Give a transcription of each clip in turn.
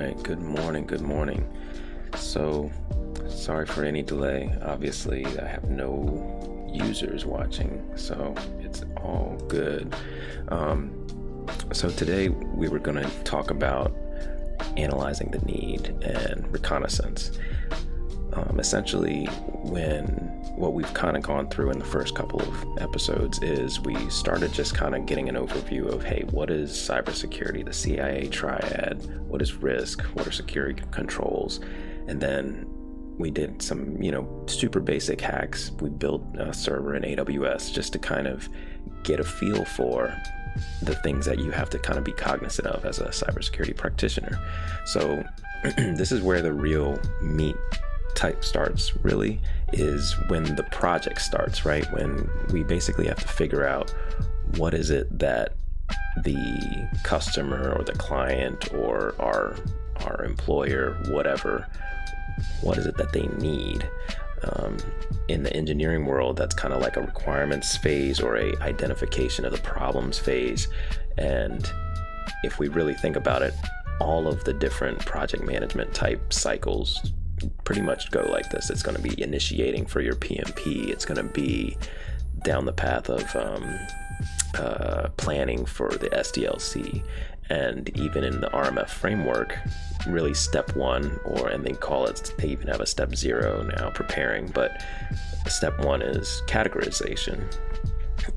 Right, good morning, good morning. So, sorry for any delay. Obviously, I have no users watching, so it's all good. So today we were going to talk about analyzing the need and reconnaissance. Essentially, what we've kind of gone through in the first couple of episodes is we started just kind of getting an overview of, hey, what is cybersecurity, the CIA triad, what is risk, what are security controls, and then we did some, super basic hacks. We built a server in AWS just to kind of get a feel for the things that you have to kind of be cognizant of as a cybersecurity practitioner. So this is where the real meat type starts, really, is when the project starts, right? When we basically have to figure out what is it that the customer or the client or our employer, whatever, what is it that they need? In the engineering world, that's kind of like a requirements phase or a identification of the problems phase. And if we really think about it, all of the different project management type cycles pretty much go like this. It's going to be initiating for your PMP. It's going to be down the path of planning for the SDLC. And even in the RMF framework, really step one, and they even have a step 0 now, preparing, but step 1 is categorization.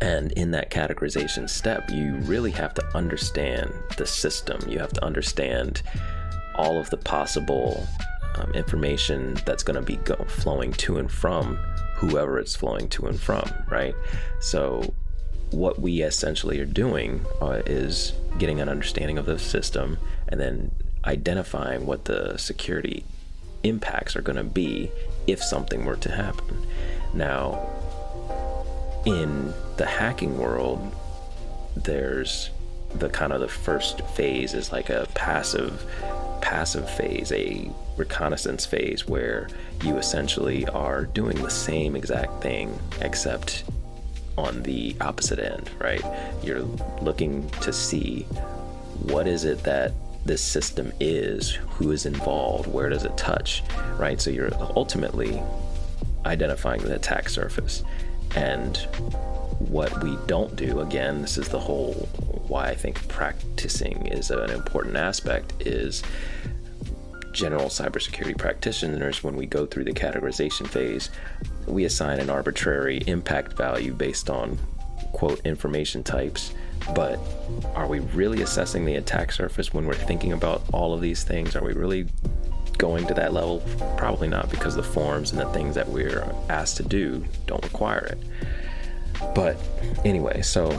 And in that categorization step, you really have to understand the system. You have to understand all of the possible information that's going to be flowing to and from whoever it's flowing to and from, right? So what we essentially are doing is getting an understanding of the system and then identifying what the security impacts are going to be if something were to happen. Now, in the hacking world, there's the first phase is like a passive phase, a reconnaissance phase, where you essentially are doing the same exact thing except on the opposite end, right? You're looking to see what is it that this system is, who is involved, where does it touch, right? So you're ultimately identifying the attack surface. And what we don't do, again, this is the whole why I think practicing is an important aspect, is general cybersecurity practitioners, when we go through the categorization phase, we assign an arbitrary impact value based on, quote, information types. But are we really assessing the attack surface when we're thinking about all of these things? Are we really going to that level? Probably not, because the forms and the things that we're asked to do don't require it. But anyway, so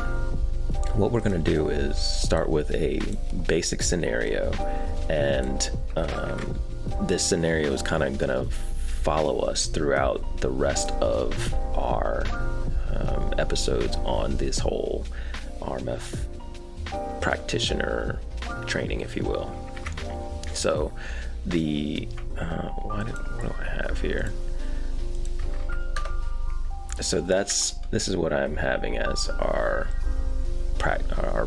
what we're going to do is start with a basic scenario, and this scenario is kind of going to follow us throughout the rest of our episodes on this whole RMF practitioner training, if you will. So what do I have here? So this is what I'm having as our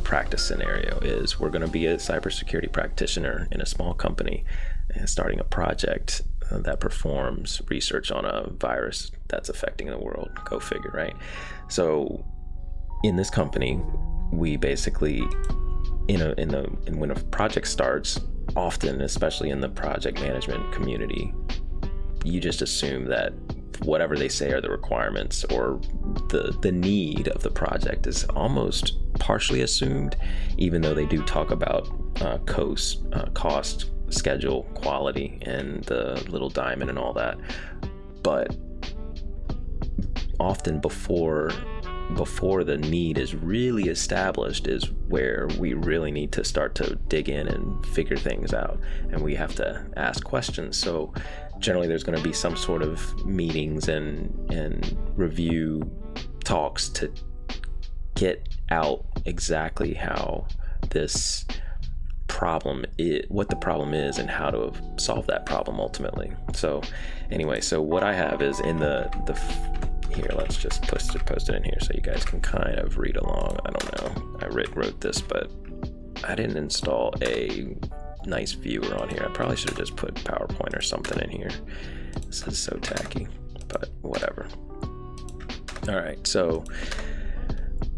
practice scenario. Is we're going to be a cybersecurity practitioner in a small company and starting a project that performs research on a virus that's affecting the world. Go figure, right? So in this company, we basically, when a project starts, often, especially in the project management community, you just assume that whatever they say are the requirements, or the need of the project is almost partially assumed, even though they do talk about cost, schedule, quality, and the little diamond and all that. But often before the need is really established is where we really need to start to dig in and figure things out, and we have to ask questions. So generally there's going to be some sort of meetings and review talks to get out exactly how this problem is, what the problem is, and how to solve that problem ultimately. So anyway, so what I have is in the here, let's just post it in here so you guys can kind of read along. I don't know, I wrote this, but I didn't install a nice viewer on here. I probably should have just put PowerPoint or something in here. This is so tacky, but whatever. All right, so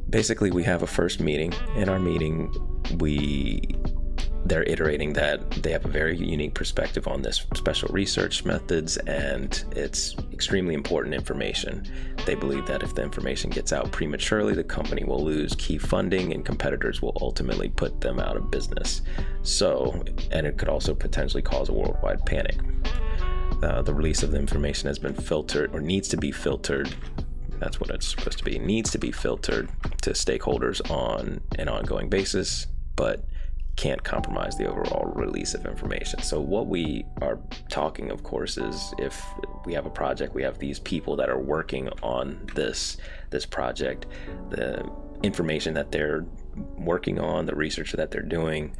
basically we have a first meeting. In our meeting, they're iterating that they have a very unique perspective on this special research methods, and it's extremely important information. They believe that if the information gets out prematurely, the company will lose key funding and competitors will ultimately put them out of business. And it could also potentially cause a worldwide panic. The release of the information has been filtered, or needs to be filtered. That's what it's supposed to be. It needs to be filtered to stakeholders on an ongoing basis, but can't compromise the overall release of information. So what we are talking, of course, is if we have a project, we have these people that are working on this project, the information that they're working on, the research that they're doing,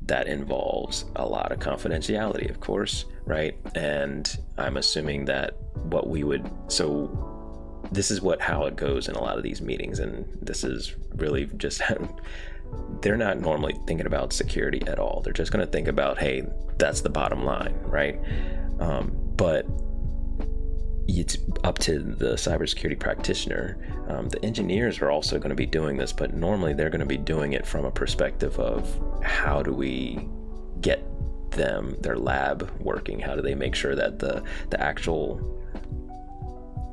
that involves a lot of confidentiality, of course, right? And I'm assuming that this is how it goes in a lot of these meetings, and this is really just they're not normally thinking about security at all. They're just going to think about, hey, that's the bottom line, right? But it's up to the cybersecurity practitioner. The engineers are also going to be doing this, but normally they're going to be doing it from a perspective of how do we get their lab working? How do they make sure that the actual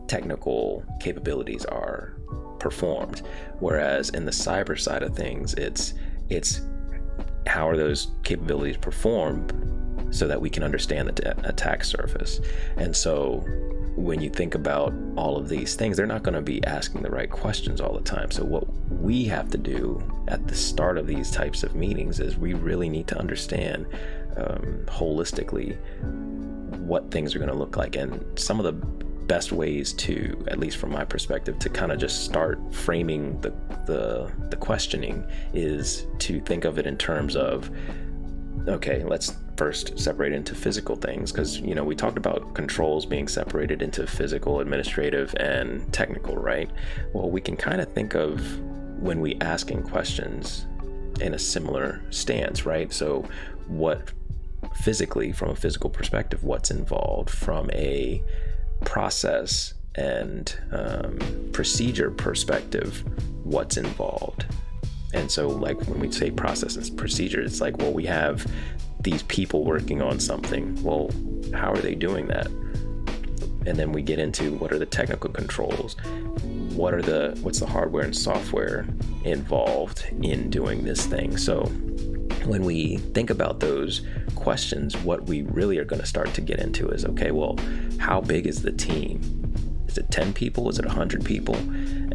technical capabilities are performed? Whereas in the cyber side of things, it's how are those capabilities performed so that we can understand the attack surface. And so when you think about all of these things, they're not going to be asking the right questions all the time. So what we have to do at the start of these types of meetings is we really need to understand holistically what things are going to look like. And some of the best ways to, at least from my perspective, to kind of just start framing the questioning is to think of it in terms of, okay, let's first separate into physical things, because we talked about controls being separated into physical, administrative, and technical, right? Well, we can kind of think of when we asking questions in a similar stance, right? So what physically, from a physical perspective, what's involved? From a process and procedure perspective, what's involved? And so like when we say process and procedure, it's like, well, we have these people working on something. Well, how are they doing that? And then we get into what are the technical controls? What's the hardware and software involved in doing this thing? So when we think about those questions, what we really are going to start to get into is, okay, well, how big is the team? Is it 10 people? Is it 100 people?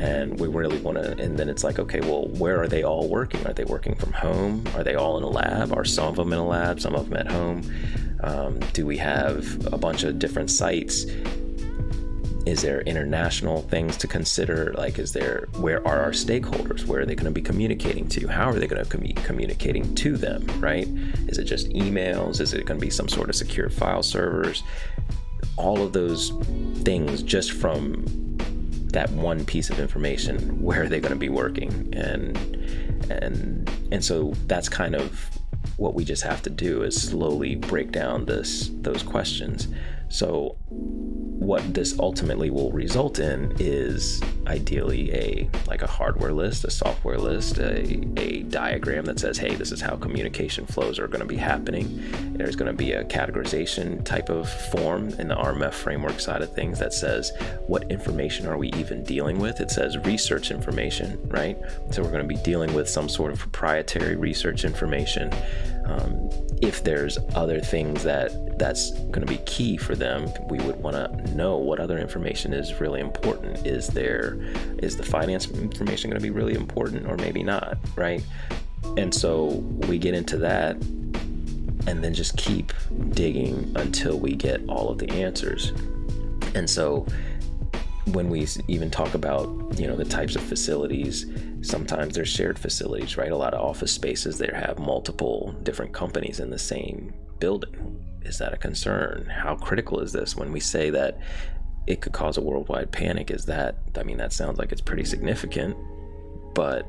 And we really want to, and then it's like, okay, well, where are they all working? Are they working from home? Are they all in a lab? Are some of them in a lab, some of them at home? Do we have a bunch of different sites? Is there international things to consider? Like, where are our stakeholders? Where are they going to be communicating to? How are they going to be communicating to them, right? Is it just emails? Is it going to be some sort of secure file servers? All of those things just from that one piece of information, where are they going to be working? And so that's kind of what we just have to do, is slowly break down those questions. So what this ultimately will result in is ideally a hardware list, a software list, a diagram that says, hey, this is how communication flows are going to be happening. There's going to be a categorization type of form in the RMF framework side of things that says, what information are we even dealing with? It says research information, right? So we're going to be dealing with some sort of proprietary research information. If there's other things that's going to be key for them, we would want to know what other information is really important. Is the finance information going to be really important, or maybe not, right? And so we get into that and then just keep digging until we get all of the answers. And so when we even talk about, the types of facilities, sometimes there's shared facilities, right? A lot of office spaces there have multiple different companies in the same building. Is that a concern? How critical is this? When we say that it could cause a worldwide panic, that sounds like it's pretty significant, but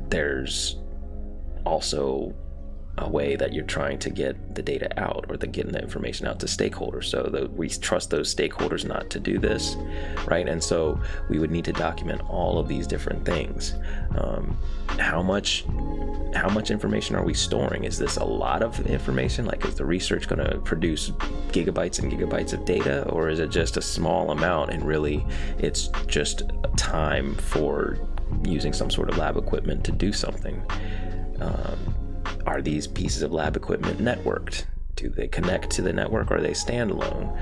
there's also a way that you're trying to get the data out or getting the information out to stakeholders. So we trust those stakeholders not to do this, right? And so we would need to document all of these different things. How much information are we storing? Is this a lot of information? Like, is the research going to produce gigabytes and gigabytes of data, or is it just a small amount and really it's just time for using some sort of lab equipment to do something? Are these pieces of lab equipment networked? Do they connect to the network, or are they standalone?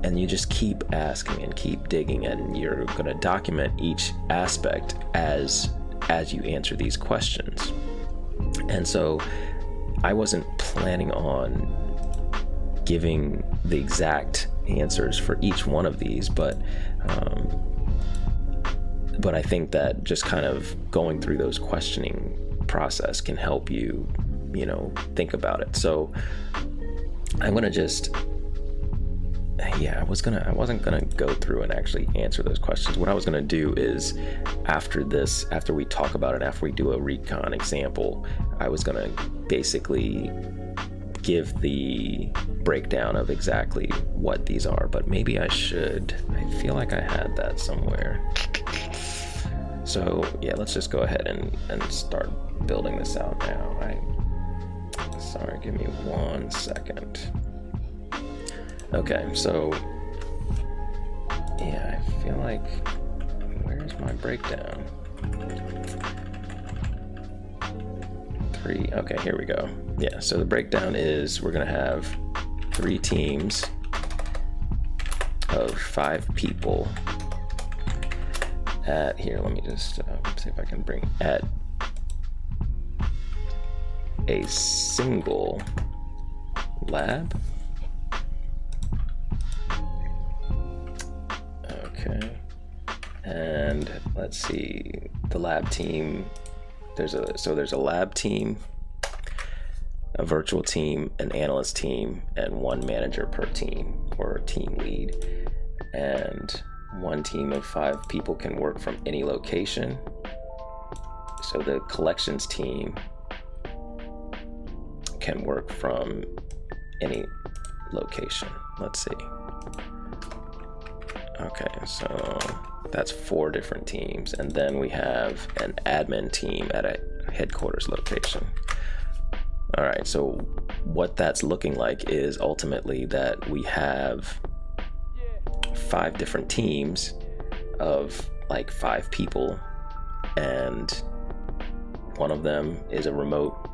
And you just keep asking and keep digging, and you're going to document each aspect as you answer these questions. And so I wasn't planning on giving the exact answers for each one of these, but I think that just kind of going through those questioning process can help you, think about it. So I'm gonna just, I wasn't gonna go through and actually answer those questions. What I was gonna do is, after we talk about it, after we do a Recon example, I was gonna basically give the breakdown of exactly what these are, but maybe I feel like I had that somewhere. So yeah, let's just go ahead and start building this out now. Sorry, give me 1 second. Okay, so yeah, I feel like, where's my breakdown? 3, okay, here we go. Yeah, so the breakdown is we're gonna have 3 teams of 5 people here, let me just see if I can bring at a single lab. Okay, and let's see, the lab team, there's a lab team, a virtual team, an analyst team, and 1 manager per team, or team lead. And 1 team of 5 people can work from any location. So the collections team can work from any location. Let's see. Okay, so that's 4 different teams. And then we have an admin team at a headquarters location. All right, so what that's looking like is ultimately that we have 5 different teams of like 5 people, and one of them is a remote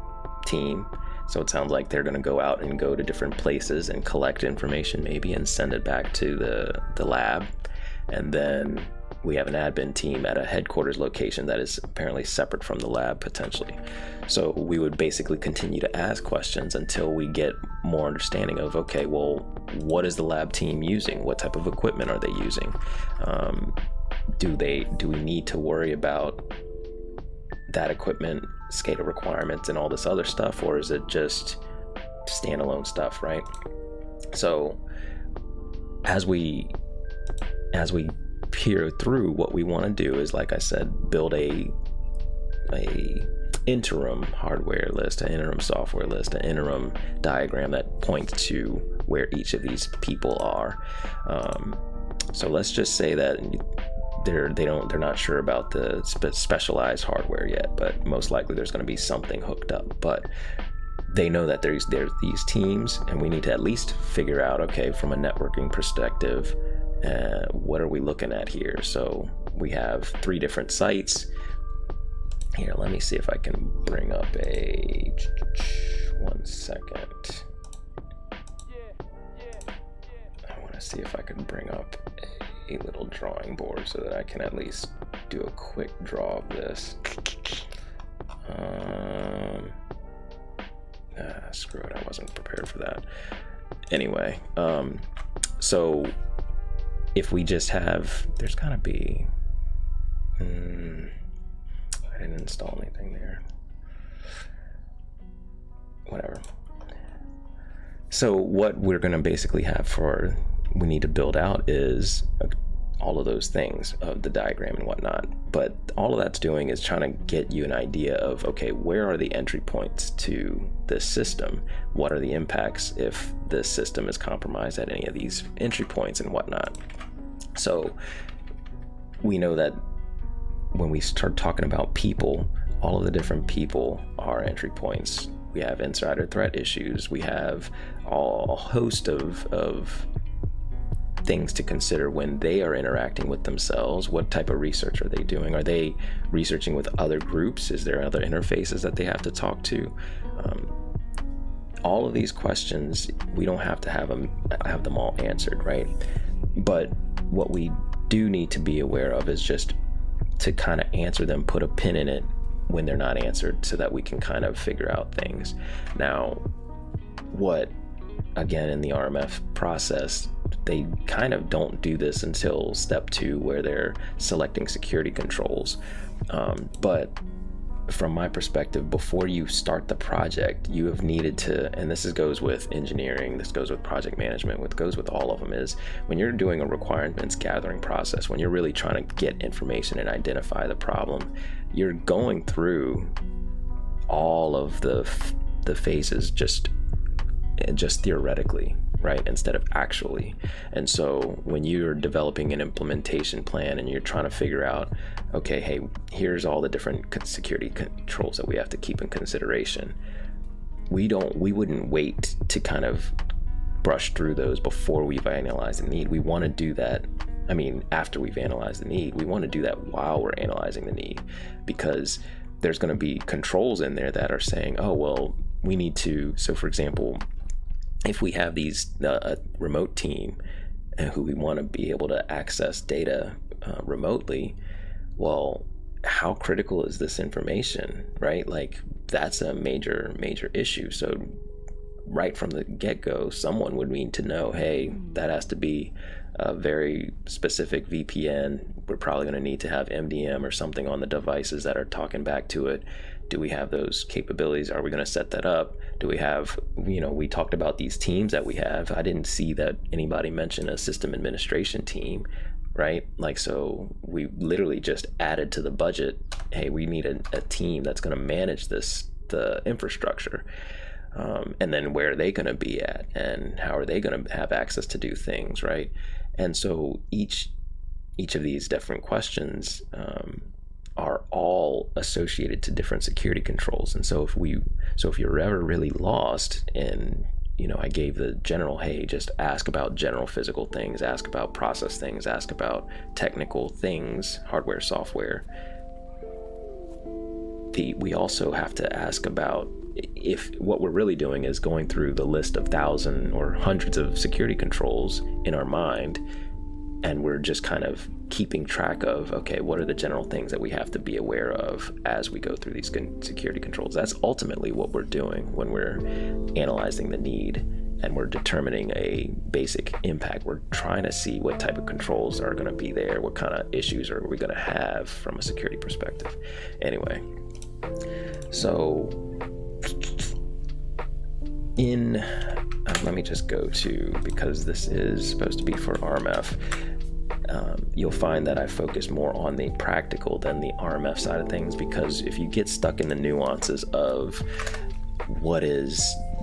team. So it sounds like they're going to go out and go to different places and collect information maybe and send it back to the lab. And then we have an admin team at a headquarters location that is apparently separate from the lab potentially. So we would basically continue to ask questions until we get more understanding of, okay, well, what is the lab team using? What type of equipment are they using? Do we need to worry about that equipment, SCADA requirements, and all this other stuff, or is it just standalone stuff, right? So as we peer through, what we want to do is, like I said, build a interim hardware list, an interim software list, an interim diagram that points to where each of these people are. So let's just say that they're not sure about the specialized hardware yet, but most likely there's going to be something hooked up. But they know that there's these teams, and we need to at least figure out, okay, from a networking perspective, what are we looking at here? So we have 3 different sites. Here, let me see if I can bring up 1 second. I want to see if I can bring up a little drawing board so that I can at least do a quick draw of this. Screw it, I wasn't prepared for that. Anyway, so if we just have, there's gotta be, I didn't install anything there. Whatever. So what we're gonna basically have we need to build out is all of those things of the diagram and whatnot. But all of that's doing is trying to get you an idea of, okay, where are the entry points to this system? What are the impacts if this system is compromised at any of these entry points and whatnot? So we know that when we start talking about people, all of the different people are entry points. We have insider threat issues. We have a host of things to consider when they are interacting with themselves. What type of research are they doing? Are they researching with other groups? Is there other interfaces that they have to talk to? All of these questions, we don't have to have them all answered, right? But what we do need to be aware of is just to kind of answer them, put a pin in it when they're not answered, so that we can kind of figure out things. Now, again, in the RMF process, they kind of don't do this until step 2, where they're selecting security controls. But from my perspective, before you start the project, you have needed to, and this goes with engineering, this goes with project management, what goes with all of them, is when you're doing a requirements gathering process, when you're really trying to get information and identify the problem, you're going through all of the phases just theoretically, right, instead of actually. And so when you're developing an implementation plan and you're trying to figure out, okay, hey, here's all the different security controls that we have to keep in consideration, we wouldn't wait to kind of brush through those before we've analyzed the need. We want to do that, after we've analyzed the need. We want to do that while we're analyzing the need, because there's going to be controls in there that are saying, oh, well, we need to, so for example, if we have these a remote team who we want to be able to access data remotely, well, how critical is this information, right? Like, that's a major issue. So right from the get-go, someone would need to know, hey, that has to be a very specific VPN. We're probably going to need to have MDM or something on the devices that are talking back to it. Do we have those capabilities? Are we going to set that up? Do we have, we talked about these teams that we have. I didn't see that anybody mention a system administration team, right? Like, so we literally just added to the budget, hey, we need a team that's going to manage the infrastructure. And then where are they going to be at, and how are they going to have access to do things, right? And so each of these different questions are all associated to different security controls. And so if you're ever really lost, and I gave the general, hey, just ask about general physical things, ask about process things, ask about technical things, hardware, software. We also have to ask about, if what we're really doing is going through the list of thousands or hundreds of security controls in our mind, and we're just kind of keeping track of, okay, what are the general things that we have to be aware of as we go through these security controls. That's ultimately what we're doing when we're analyzing the need and we're determining a basic impact. We're trying to see what type of controls are going to be there, what kind of issues are we going to have from a security perspective. Anyway, so let me just go to, because this is supposed to be for RMF, you'll find that I focus more on the practical than the RMF side of things, because if you get stuck in the nuances of what is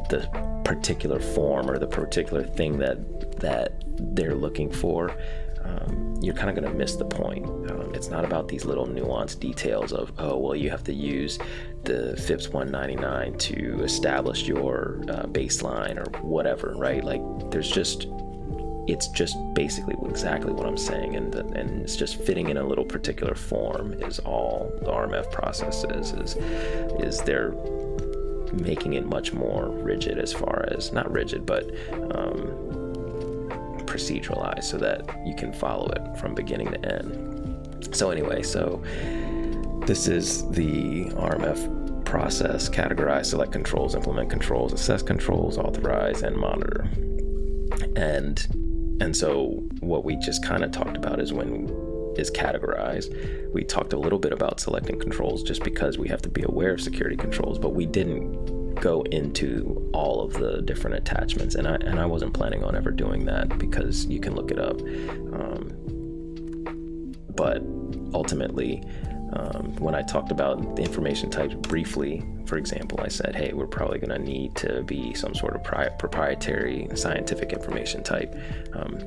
the particular form or the particular thing that they're looking for, you're kind of going to miss the point. It's not about these little nuanced details of, oh, well, you have to use the FIPS 199 to establish your baseline or whatever, right? Like, it's just basically exactly what I'm saying, and it's just fitting in a little particular form is all the RMF process is they're making it much more rigid, as far as, not rigid, but proceduralized, so that you can follow it from beginning to end. So anyway, this is the RMF process: categorize, select controls, implement controls, assess controls, authorize, and monitor. And so what we just kind of talked about is categorize. We talked a little bit about selecting controls just because we have to be aware of security controls, but we didn't go into all of the different attachments, and I wasn't planning on ever doing that, because you can look it up. But ultimately, when I talked about the information types briefly, for example, I said, hey, we're probably going to need to be some sort of proprietary scientific information type.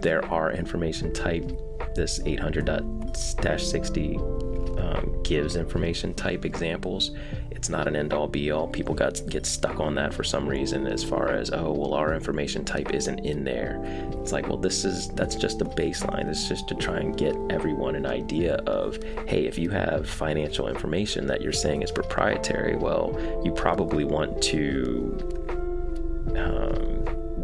There are information type, this 800.-60 gives information type examples. It's not an end-all be-all. People get stuck on that for some reason, as far as, oh, well, our information type isn't in there. It's like, well, that's just a baseline. It's just to try and get everyone an idea of, hey, if you have financial information that you're saying is proprietary, well, you probably want to,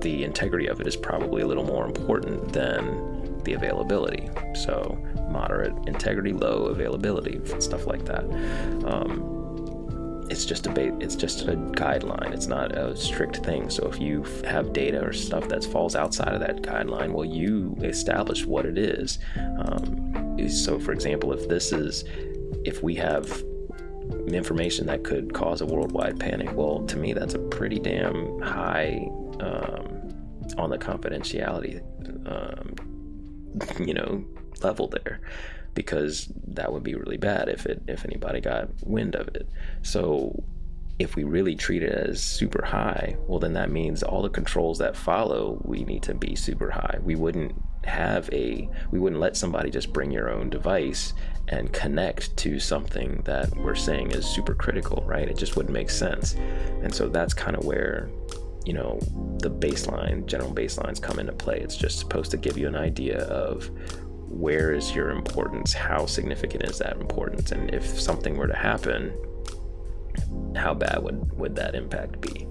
the integrity of it is probably a little more important than the availability. So moderate integrity, low availability, stuff like that. It's just a guideline. It's not a strict thing. So if you have data or stuff that falls outside of that guideline, well, you establish what it is. So for example, if we have information that could cause a worldwide panic, well, to me, that's a pretty damn high on the confidentiality level there, because that would be really bad if anybody got wind of it. So if we really treat it as super high, well, then that means all the controls that follow, we need to be super high. We wouldn't let somebody just bring your own device and connect to something that we're saying is super critical, right? It just wouldn't make sense. And so that's kind of where the general baselines come into play. It's just supposed to give you an idea of where is your importance, how significant is that importance, and if something were to happen, how bad would that impact be?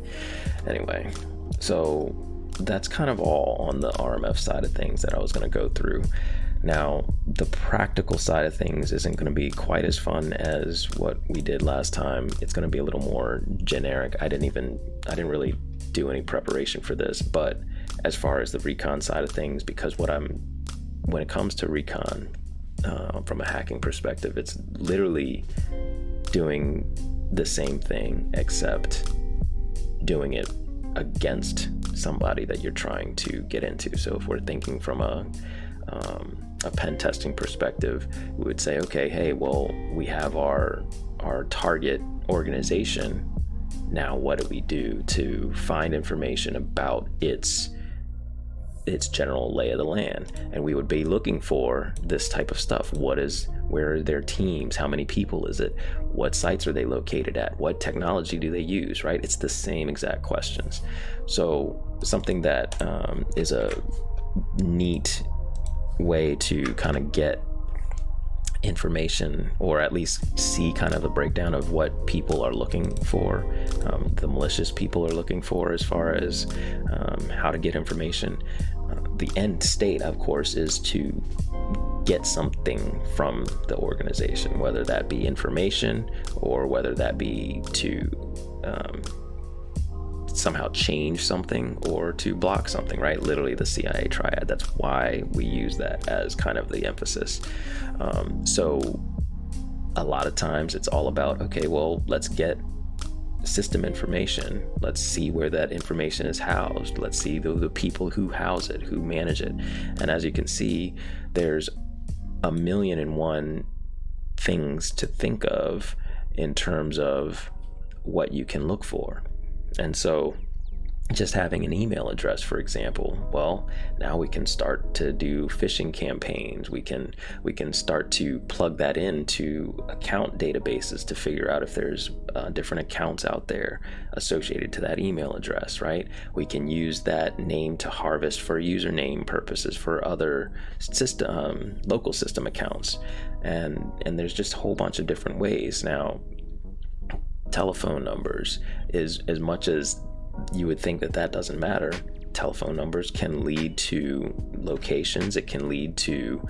Anyway, so that's kind of all on the RMF side of things that I was going to go through. Now, the practical side of things isn't going to be quite as fun as what we did last time. It's going to be a little more generic. I didn't really do any preparation for this, but as far as the Recon side of things, because when it comes to Recon, from a hacking perspective, it's literally doing the same thing, except doing it against somebody that you're trying to get into. So if we're thinking from a pen testing perspective, we would say, okay, hey, well, we have our target organization. Now, what do we do to find information about its general lay of the land? And we would be looking for this type of stuff. Where are their teams? How many people is it? What sites are they located at? What technology do they use, right? It's the same exact questions. So something that is a neat way to kind of get information, or at least see kind of a breakdown of what people are looking for, the malicious people are looking for, as far as how to get information. The end state, of course, is to get something from the organization, whether that be information or whether that be to somehow change something or to block something, right? Literally the CIA triad. That's why we use that as kind of the emphasis. So a lot of times it's all about, okay, well, let's get system information. Let's see where that information is housed. Let's see the people who house it, who manage it. And as you can see, there's 1,000,001 things to think of in terms of what you can look for. And so just having an email address, for example, well, now we can start to do phishing campaigns. We can start to plug that into account databases to figure out if there's different accounts out there associated to that email address, right? We can use that name to harvest for username purposes for other local system accounts. And there's just a whole bunch of different ways. Now, telephone numbers is, as much as you would think that doesn't matter, telephone numbers can lead to locations. It can lead to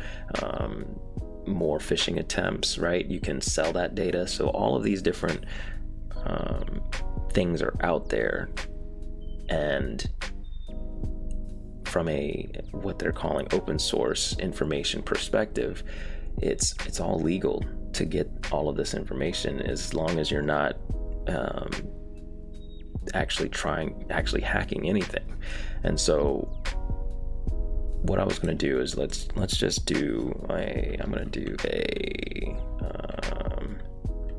more phishing attempts, right? You can sell that data. So all of these different things are out there. And from what they're calling open source information perspective, it's all legal to get all of this information, as long as you're not actually hacking anything. And so what I was going to do is let's just do I'm going to do a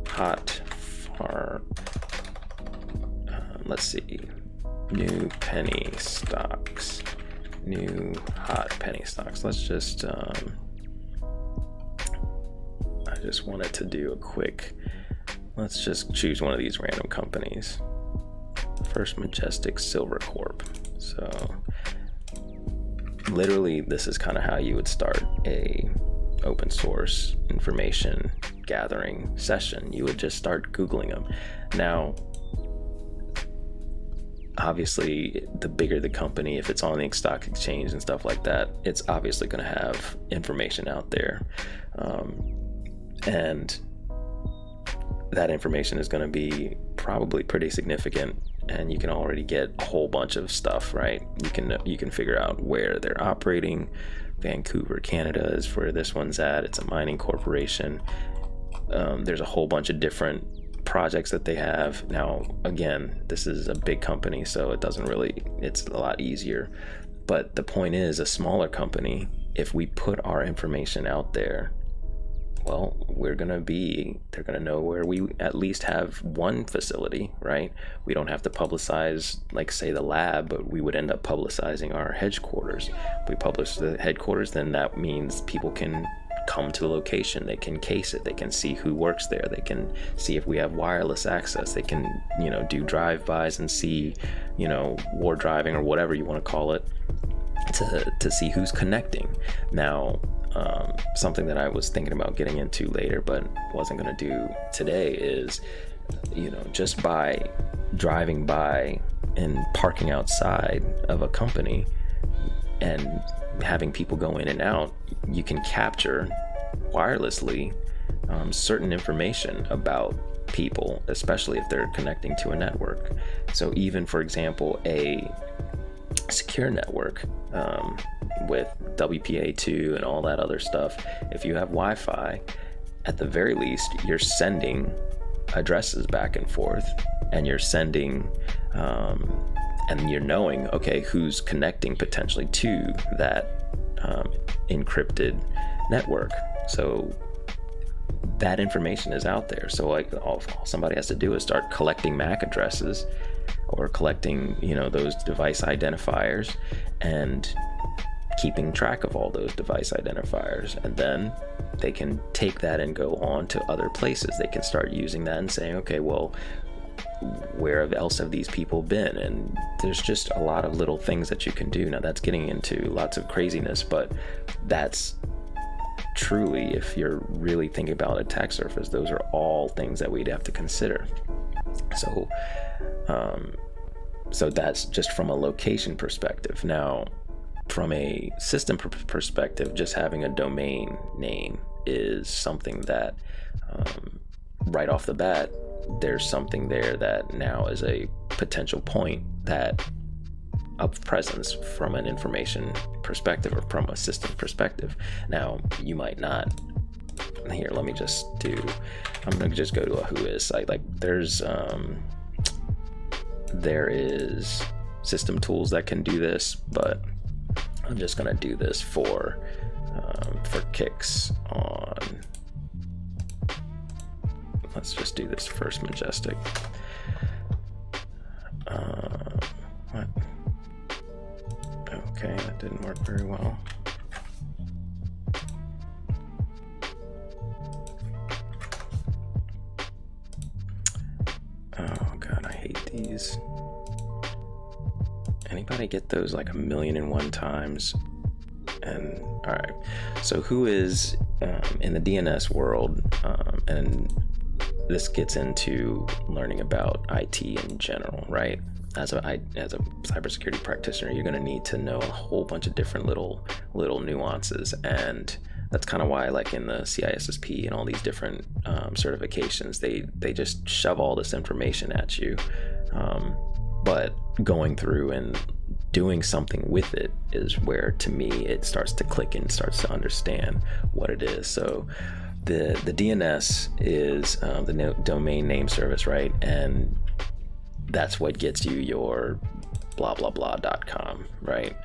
hot far let's see, new penny stocks, new hot penny stocks. Let's just I just wanted to do a quick, let's just choose one of these random companies. First Majestic Silver Corp. So literally this is kind of how you would start a open source information gathering session. You would just start Googling them. Now, obviously, the bigger the company, if it's on the stock exchange and stuff like that, it's obviously going to have information out there. And that information is going to be probably pretty significant, and you can already get a whole bunch of stuff, right? You can figure out where they're operating. Vancouver, Canada is where this one's at. It's a mining corporation. There's a whole bunch of different projects that they have. Now, again, this is a big company, so it's a lot easier. But the point is, a smaller company, if we put our information out there, well, they're gonna know where we at least have one facility, right? We don't have to publicize, like, say, the lab, but we would end up publicizing our headquarters. If we publish the headquarters, then that means people can come to the location, they can case it, they can see who works there, they can see if we have wireless access, they can, do drive-bys and see, war driving or whatever you want to call it, to see who's connecting. Now, something that I was thinking about getting into later but wasn't going to do today is, just by driving by and parking outside of a company and having people go in and out, you can capture wirelessly certain information about people, especially if they're connecting to a network. So even, for example, a secure network with WPA2 and all that other stuff, if you have Wi-Fi, at the very least, you're sending addresses back and forth, and you're sending and you're knowing, okay, who's connecting potentially to that encrypted network. So that information is out there. So like all somebody has to do is start collecting MAC addresses or collecting, those device identifiers and keeping track of all those device identifiers. And then they can take that and go on to other places. They can start using that and saying, okay, well, where else have these people been? And there's just a lot of little things that you can do. Now that's getting into lots of craziness, but that's truly, if you're really thinking about attack surface, those are all things that we'd have to consider. So that's just from a location perspective. Now, from a system perspective, just having a domain name is something that right off the bat, there's something there that now is a potential point that of presence from an information perspective or from a system perspective. Now, you might not. Here, let me just I'm gonna just go to a WhoIs site. Like there is system tools that can do this, but I'm just gonna do this for kicks on. Let's just do this First Majestic. What? Okay, that didn't work very well. Oh God, I hate these. Anybody get those like 1,000,001 times? And all right, so WhoIs in the DNS world, and this gets into learning about IT in general, right? As a cybersecurity practitioner, you're going to need to know a whole bunch of different little nuances, and that's kind of why, like in the CISSP and all these different certifications, they just shove all this information at you. But going through and doing something with it is where, to me, it starts to click and starts to understand what it is. So the DNS is the domain name service, right? And that's what gets you your blah blah blah.com, right?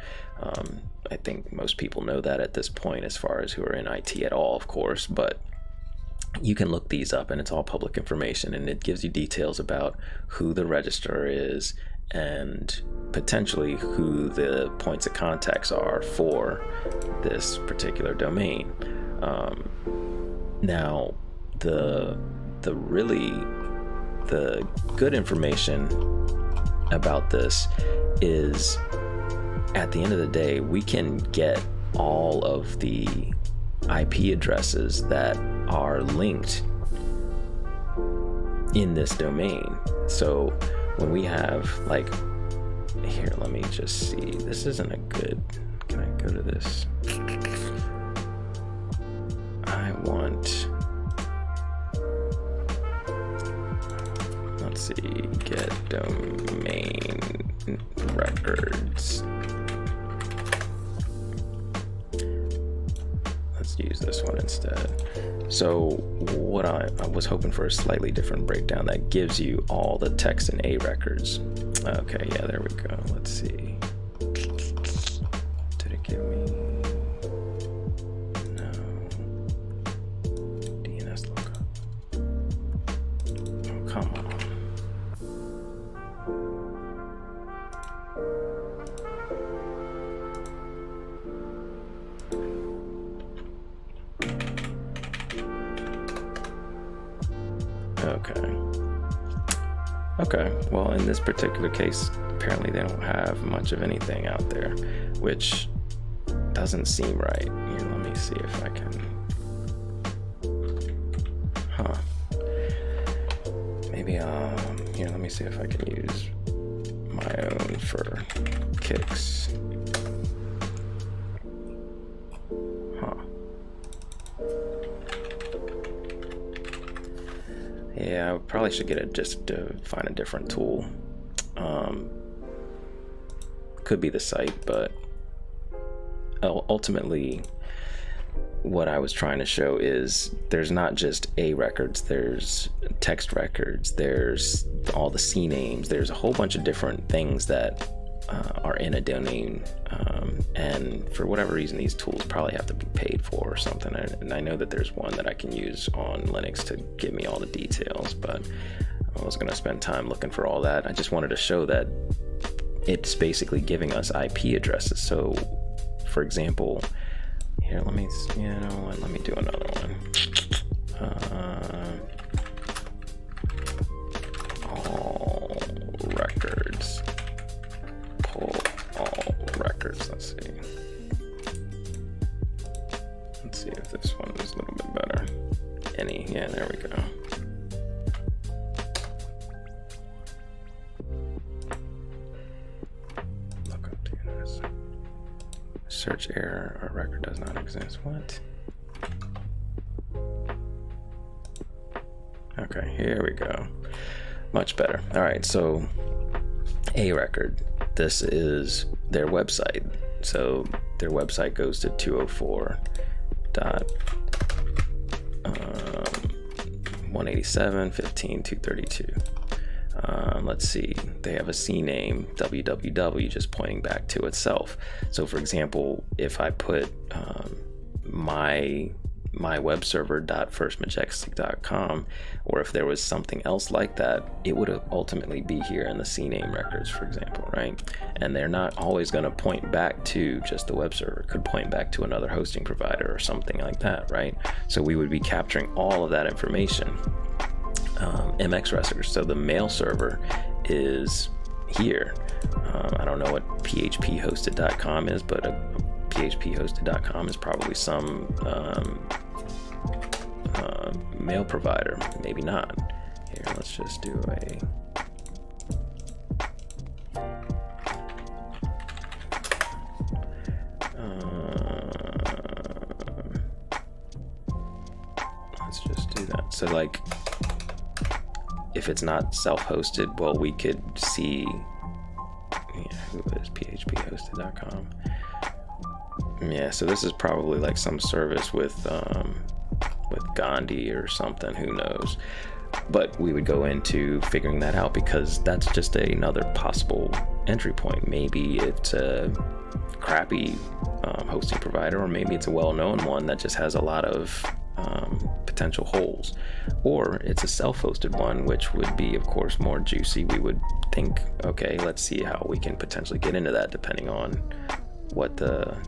I think most people know that at this point, as far as who are in IT at all, of course, but you can look these up and it's all public information, and it gives you details about who the registrar is and potentially who the points of contacts are for this particular domain. Now, the good information about this is, at the end of the day, we can get all of the IP addresses that are linked in this domain. So when we have, like, here, let me just see, this isn't a good, can I go to this? I want, let's see, get domain records. Let's use this one instead. So what I was hoping for a slightly different breakdown that gives you all the text and A records. Okay, yeah, there we go. Let's see. Did it give me? No. DNS lookup. Oh, come on. Okay, well, in this particular case, apparently they don't have much of anything out there, which doesn't seem right. Here, let me see if I can, maybe, here, let me see if I can use my own for kicks. Yeah, I probably should get it just to find a different tool. Could be the site, but ultimately what I was trying to show is there's not just A records, there's text records, there's all the C names, there's a whole bunch of different things that are in a domain, and for whatever reason these tools probably have to be paid for or something, and I know that there's one that I can use on Linux to give me all the details, but I wasn't going to spend time looking for all that. I just wanted to show that it's basically giving us IP addresses. So for example, here, let me, you know what, let me do another one. All records. All records. Let's see if this one is a little bit better. Any, yeah, there we go. Look up DNS. Search error, our record does not exist. What? Okay, here we go. Much better. All right, so A record. This is their website. So their website goes to 204.187.15.232. Let's see, they have a C name, www, just pointing back to itself. So for example, if I put my web server.firstmajestic.com, or if there was something else like that, it would ultimately be here in the CNAME records, for example, right? And they're not always going to point back to just the web server. It could point back to another hosting provider or something like that, right? So we would be capturing all of that information. MX records, so the mail server is here. I don't know what phphosted.com is, but phphosted.com is probably some mail provider, maybe not. Here, let's just do a let's just do that. So like, if it's not self-hosted, well, we could see, who is phphosted.com? Yeah, so this is probably like some service with Gandhi or something, who knows. But we would go into figuring that out, because that's just another possible entry point. Maybe it's a crappy hosting provider, or maybe it's a well-known one that just has a lot of potential holes, or it's a self-hosted one, which would be, of course, more juicy. We would think, okay, let's see how we can potentially get into that, depending on what the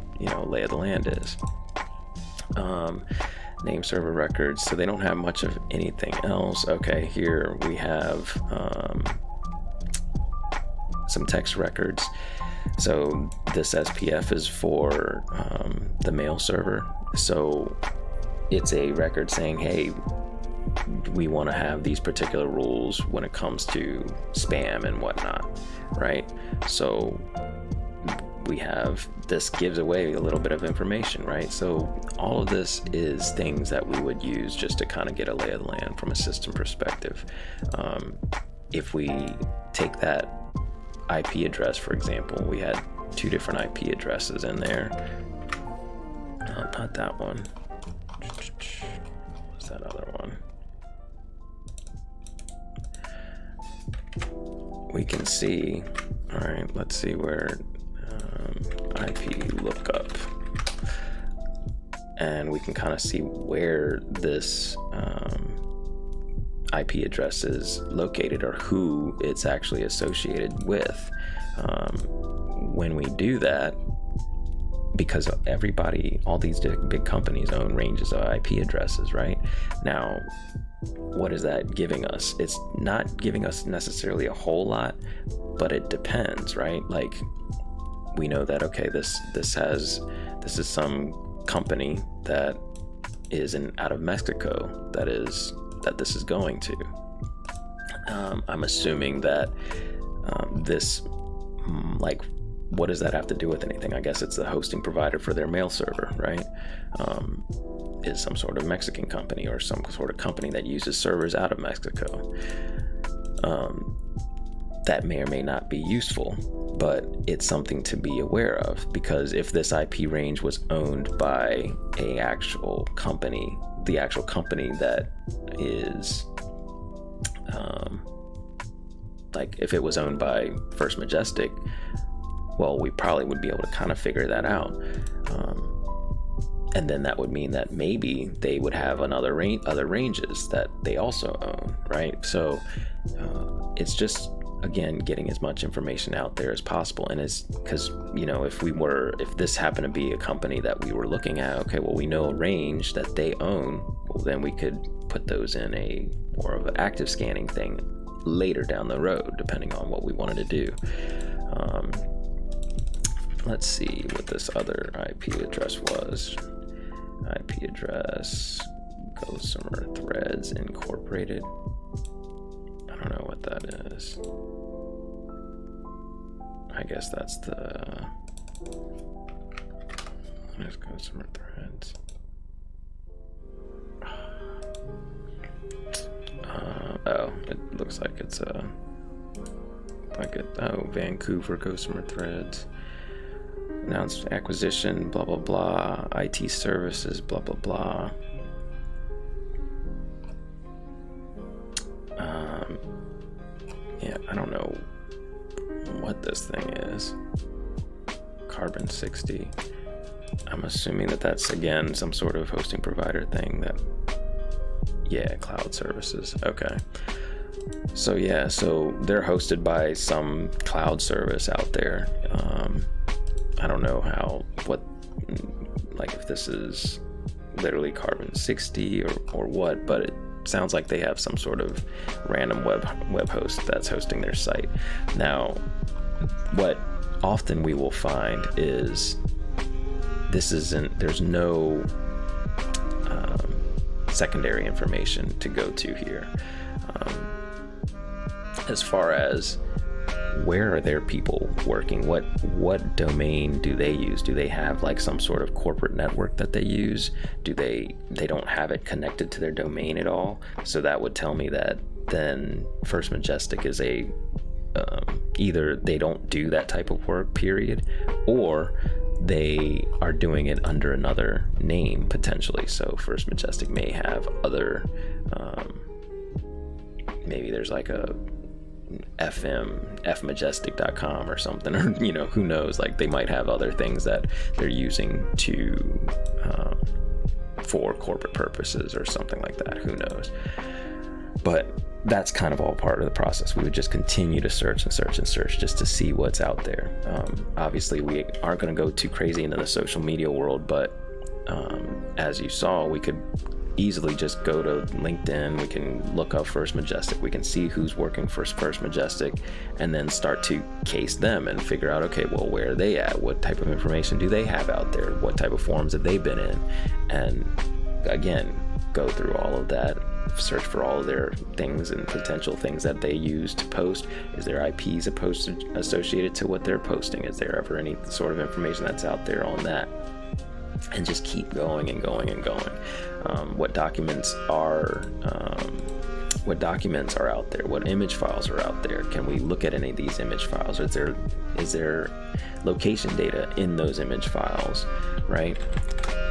lay of the land is. Name server records, so they don't have much of anything else. Okay, here we have some text records. So this SPF is for the mail server. So it's a record saying, hey, we want to have these particular rules when it comes to spam and whatnot, right? So we have, this gives away a little bit of information, right? So all of this is things that we would use just to kind of get a lay of the land from a system perspective. If we take that IP address, for example, we had 2 different IP addresses in there. Not that one. What's that other one? We can see, all right, let's see where IP lookup, and we can kind of see where this IP address is located, or who it's actually associated with. When we do that, because everybody, all these big companies own ranges of IP addresses, right? Now, what is that giving us? It's not giving us necessarily a whole lot, but it depends, right? Like, we know that, okay, this is some company that is out of Mexico that this is going to. I'm assuming that this, like, what does that have to do with anything? I guess it's the hosting provider for their mail server, right? Is some sort of Mexican company, or some sort of company that uses servers out of Mexico. That may or may not be useful, but it's something to be aware of, because if this IP range was owned by the actual company that is, like, if it was owned by First Majestic, well, we probably would be able to kind of figure that out. And then that would mean that maybe they would have other ranges that they also own, right? So it's just, again, getting as much information out there as possible. And it's because, if this happened to be a company that we were looking at, okay, well, we know a range that they own, well, then we could put those in a more of an active scanning thing later down the road, depending on what we wanted to do. Let's see what this other IP address was. IP address, Gossamer Threads Incorporated. I don't know what that is. I guess that's the... What is Gossamer Threads? Oh, it looks like it's Vancouver Gossamer Threads. Announced acquisition, blah, blah, blah. IT services, blah, blah, blah. Yeah, I don't know what this thing is. Carbon 60. I'm assuming that that's, again, some sort of hosting provider thing that... Yeah, cloud services. Okay. So yeah, so they're hosted by some cloud service out there. I don't know if this is literally Carbon 60 or what, but it sounds like they have some sort of random web host that's hosting their site. Now, what often we will find is there's no secondary information to go to here. As far as where are their people working, what domain do they use? Do they have like some sort of corporate network that they use? Do they don't have it connected to their domain at all? So that would tell me that then First Majestic is either they don't do that type of work, period, or they are doing it under another name potentially. So First Majestic may have other, maybe there's like a fmajestic.com or something, or who knows, like they might have other things that they're using to for corporate purposes or something like that, who knows. But that's kind of all part of the process. We would just continue to search and search and search just to see what's out there. Obviously we aren't going to go too crazy into the social media world, but as you saw, we could easily just go to LinkedIn, we can look up First Majestic, we can see who's working for First Majestic, and then start to case them and figure out, okay, well, where are they at? What type of information do they have out there? What type of forums have they been in? And again, go through all of that, search for all of their things and potential things that they use to post. Is there IPs associated to what they're posting? Is there ever any sort of information that's out there on that? And just keep going and going and going. What documents are out there? What image files are out there? Can we look at any of these image files? Is there location data in those image files, right?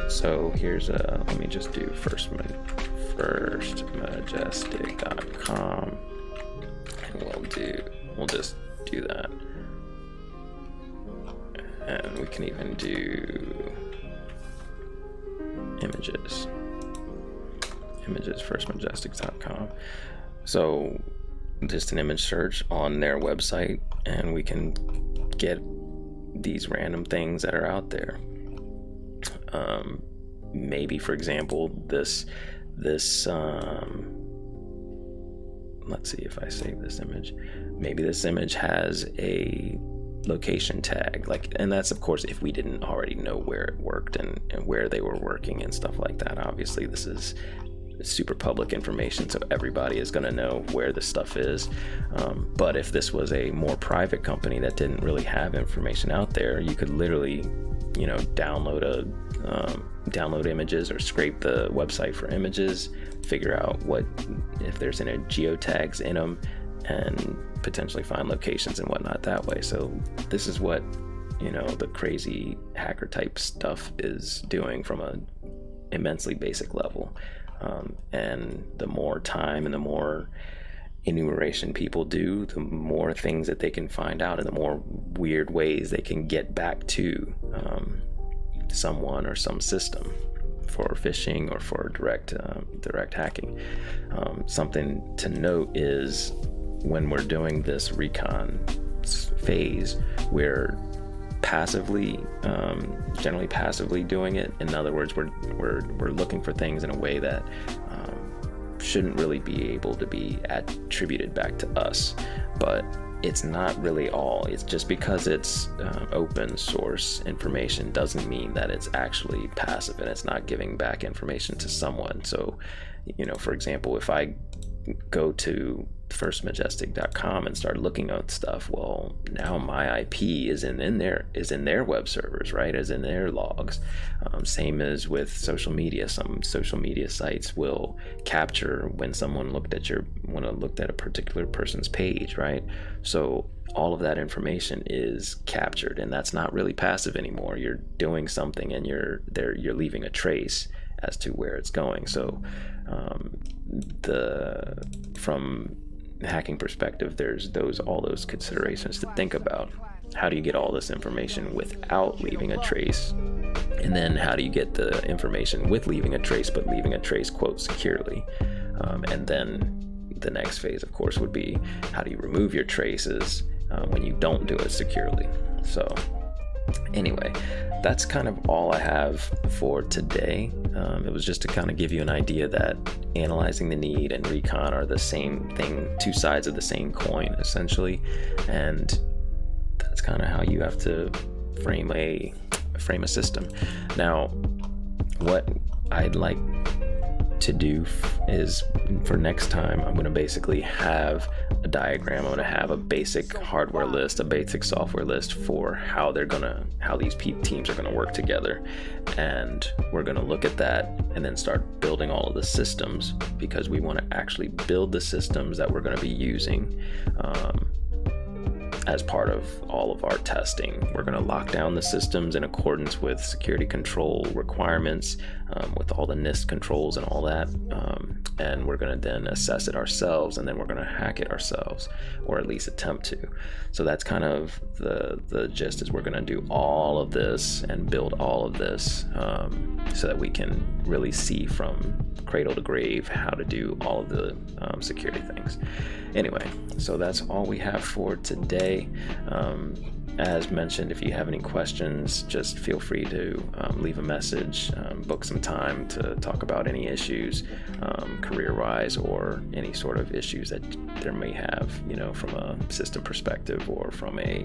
So here's let me just do firstmajestic.com, and we'll just do that, and we can even do images, firstmajestic.com. So just an image search on their website, and we can get these random things that are out there. Maybe, for example, this let's see if I save this image. Maybe this image has a location tag, and that's of course if we didn't already know where it worked and where they were working and stuff like that. Obviously this is super public information, so everybody is going to know where this stuff is. But if this was a more private company that didn't really have information out there, you could literally download images or scrape the website for images, figure out what if there's any geotags in them, and potentially find locations and whatnot that way. So this is what the crazy hacker type stuff is doing from a immensely basic level. And the more time and the more enumeration people do, the more things that they can find out, and the more weird ways they can get back to someone or some system for phishing or for direct hacking. Something to note is when we're doing this recon phase, we're generally passively doing it. In other words, we're looking for things in a way that shouldn't really be able to be attributed back to us, but it's not really all. It's just because it's open source information doesn't mean that it's actually passive and it's not giving back information to someone. So, for example, if I go to firstmajestic.com and start looking at stuff, well, now my IP is in their web servers, right? Is in their logs. Same as with social media. Some social media sites will capture when someone looked at a particular person's page, right? So all of that information is captured, and that's not really passive anymore. You're doing something, and you're leaving a trace as to where it's going. So from hacking perspective, there's all those considerations to think about. How do you get all this information without leaving a trace? And then how do you get the information with leaving a trace, but leaving a trace, quote, securely? And then the next phase, of course, would be how do you remove your traces when you don't do it securely? So anyway, that's kind of all I have for today. It was just to kind of give you an idea that analyzing the need and recon are the same thing, two sides of the same coin, essentially. And that's kind of how you have to frame a system. Now, what I'd like to do is, for next time, I'm going to basically have a diagram. I'm going to have a basic hardware list, a basic software list for how these teams are going to work together, and we're going to look at that and then start building all of the systems, because we want to actually build the systems that we're going to be using as part of all of our testing. We're going to lock down the systems in accordance with security control requirements, with all the NIST controls and all that, and we're going to then assess it ourselves, and then we're going to hack it ourselves, or at least attempt to. So that's kind of the gist, is we're going to do all of this and build all of this, so that we can really see from cradle to grave how to do all of the security things. Anyway, so that's all we have for today. As mentioned, if you have any questions, just feel free to leave a message, book some time to talk about any issues, career-wise, or any sort of issues that there may have, from a system perspective, or from a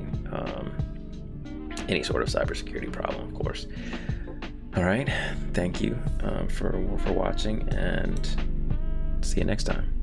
any sort of cybersecurity problem, of course. All right, thank you for watching, and see you next time.